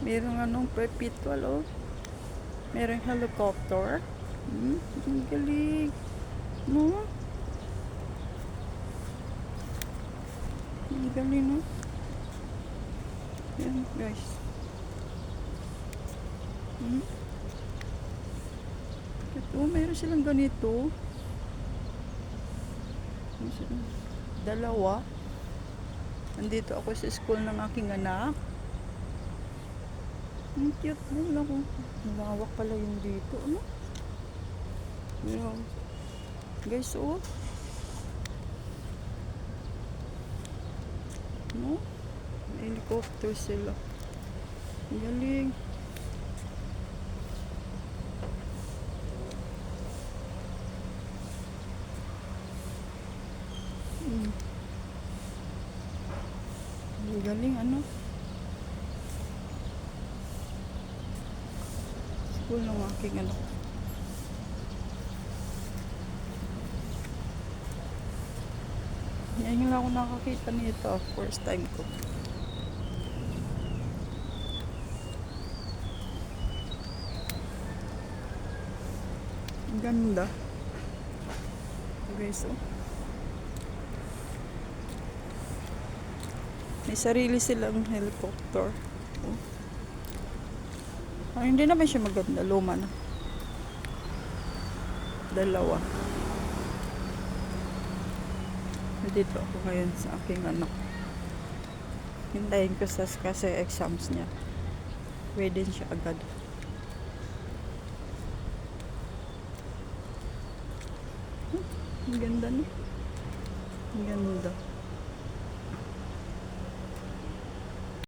Merong anong perpetual, oh. Merong helicopter. Ang galing. No? Ang galing, no? Yan, guys. Ito, meron silang ganito. Dalawa. Nandito ako sa school ng aking anak. Ang cute mo lang. Malawak pala yung dito. Ano? Wow. Guys, oh. No? May helicopter sila. Ang galing. Ang galing, ano? School ng aking anak. Ngayon lang ako nakakita nito. First time ko. Ang ganda. Okay, so. May sarili silang helicopter. Oh. Ah, hindi naman siya maganda. Luma na. Dalawa. Dito ako ngayon sa aking anak. Hintayin ko kasi exams niya. Pwede siya agad. Ang ganda, no? Ang ganda.